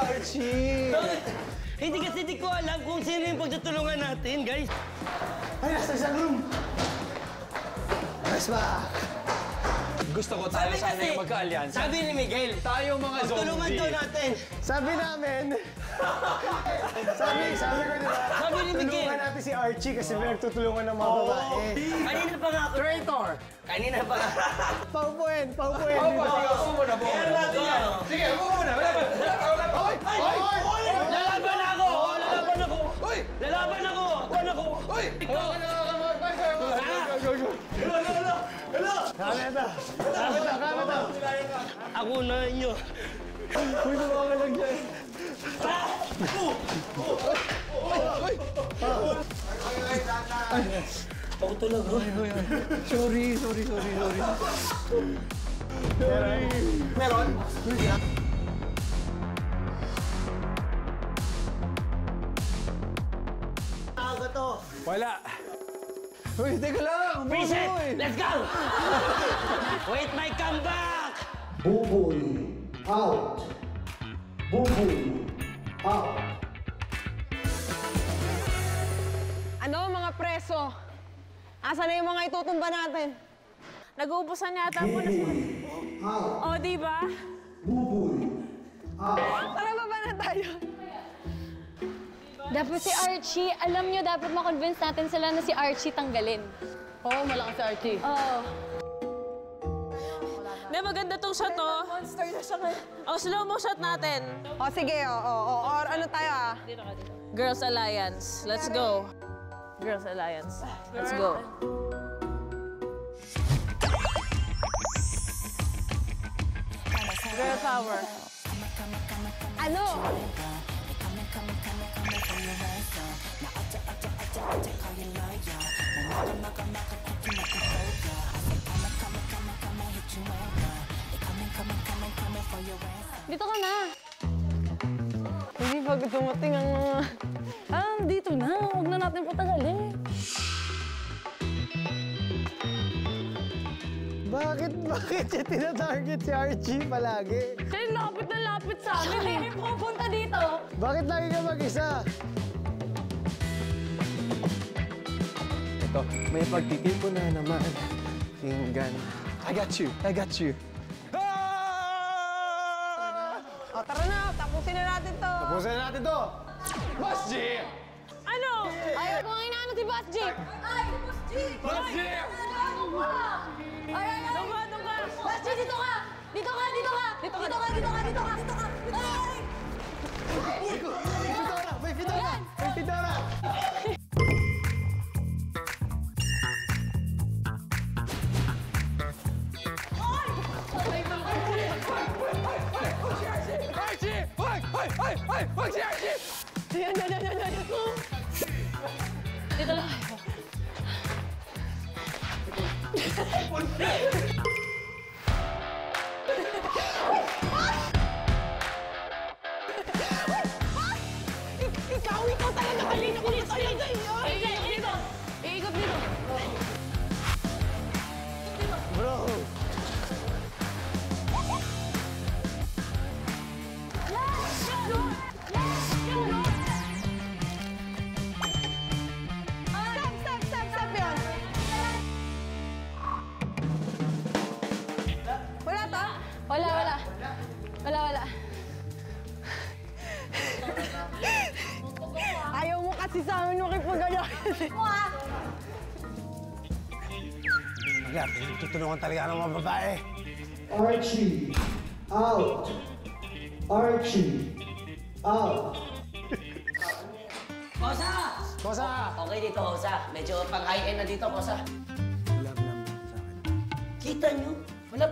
Archie! Hindi kasi di ko alam kung sino yung pagtutulungan natin, guys. Ay, nasa isang room! Nice back! Gusto ko tayo sana yung magka-alyansa. Sabi ni Miguel, tayo mga zombie. tulungan daw natin. Sabi namin, sabi ko diba? Sabi ni Miguel. Tulungan natin si Archie kasi pinagtutulungan ng mga babae. Kanina pa nga ako. Traitor! Kanina pa nga. Paupuin! Upo muna. Sige, upo muna. Lalaban ako! Lalaban ako! Kameta! Ako na inyo. Uy, tumawa lang dyan. Ako talaga. Sorry. Meron? Aga to. Wala. Uy, teka lang. Reset! Let's go! Wait my comeback! Buboy out. Buboy out. Ano, mga preso? Asa na yung mga itutumba natin? Nag-uubusan yata po na sila. O, di ba? Buboy out. Tara, baba na tayo. Dapat si Archie, alam nyo, dapat ma-convince natin sila na si Archie tanggalin. Oo, malakas si Archie. Oo. Hindi, maganda tong shot, oh. Monster na siya ngayon. O, slow-mo shot natin. O, sige, or ano tayo, ah? Girls Alliance. Let's go. Girls Alliance. Let's go. Girl power. Ano? Dito ka na. Hindi pa dumating ang mga... Dito na. Huwag na natin patagalin. Bakit siya tinatarget si Archie palagi? Siya yung lapit na lapit sa amin eh. May pupunta dito. Bakit lagi ka mag-isa? Ito, may pagtitipo na naman. Tinggan. I got you. O, tara na, tapusin na natin to. Tapusin na natin to! Boss G! Ano? Ayaw ko nga inaano si Boss G. Ay, si Boss G! Boss G! Ay! Doon ka. Boss G, dito ka! Dito ka! Ay! May fedora! Archie! Wag si Archie! Yan. Dito lang. Ikaw talaga kanina ko dito. Dito! Iikot dito. Bro! Stop yun. Wala to? Wala. Ayaw mo kasi sa amin makipag-alala. Wala, tutulungan talaga ng mga babae. Archie out. Kosa! Okay dito, Kosa. Medyo pang-high-end na dito, Kosa. Wala naman sa akin. Kita nyo? Wala.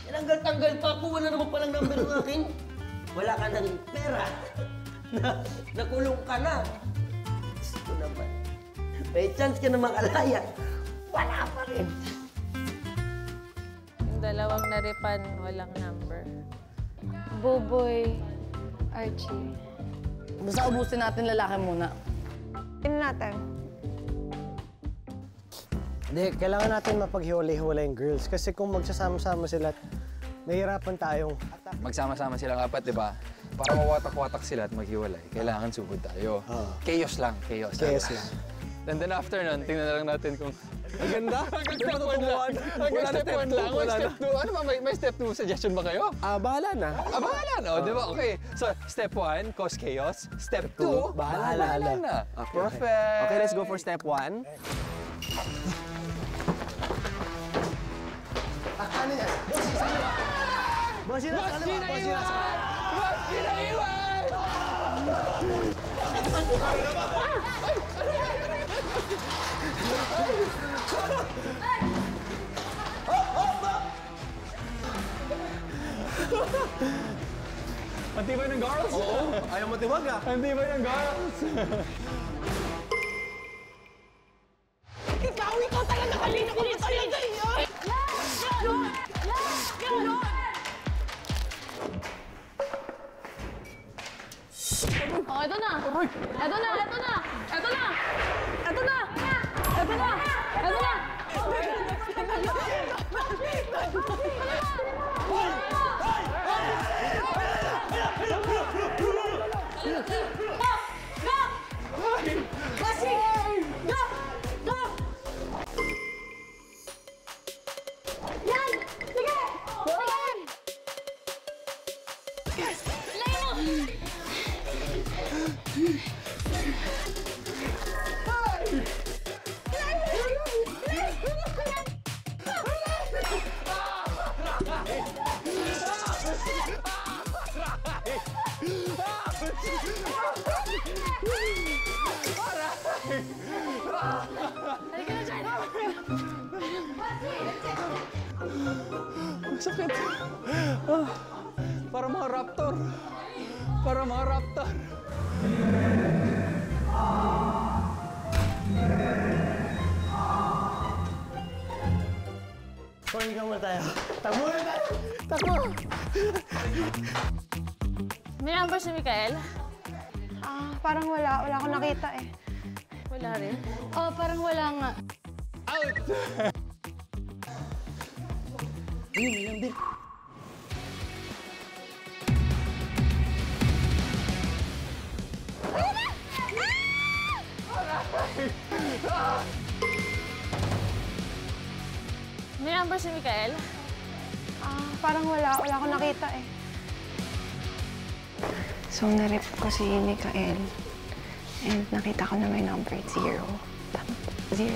Tinanggal-tanggal pa ako. Wala naman palang number ng akin. Wala ka ng pera. Nakulong ka na. Gusto naman. May chance ka na makalaya. Wala pa rin. Yung dalawang naripan, walang number. Buboy, Archie. Basta ubusin natin lalaki muna. Tingnan natin. Hindi, kailangan natin mapaghiwalay-hiwalay yung girls. Kasi kung magsasama-sama sila, nahihirapan tayong... Magsama-sama silang apat, di ba? para mawatak-watak sila at maghiwalay, kailangan sugod tayo. Chaos lang, chaos. Chaos lang. And then after nun, tingnan na lang natin kung... Ang ganda. Hanggang step 1 lang. Hanggang step 1 lang. Wala na. Step 2. Ano ba? May step 2 suggestion ba kayo? Bahala na. Bahala na. Di ba? Okay. So, step 1, cause chaos. Step 2, bahala na. Okay. Perfect. Okay, let's go for step 1. Ano yan? Boss, sino? Boss, kinaiwan! Ang tibay ng girls? Oo, ayaw matiwag ah. Ang tibay ng girls. Ikaw talaga kanina ko talaga yun! Oh, ito na! Ito na! Ito na! Ito na! Ito na! Ito na! Ito na! Yan! Sige! Layo mo! Sakit. Para mga raptor. Para mga raptor. Hoy, ikaw muna tayo. Takbo na tayo! May number si Mikael? Parang wala. Wala akong nakita eh. Wala rin. Oh, parang wala nga. Out! May number si Mikael? Parang wala. Wala akong nakita eh. So, narip ko si Mikael. And nakita ko na may number 0. Tama. 0.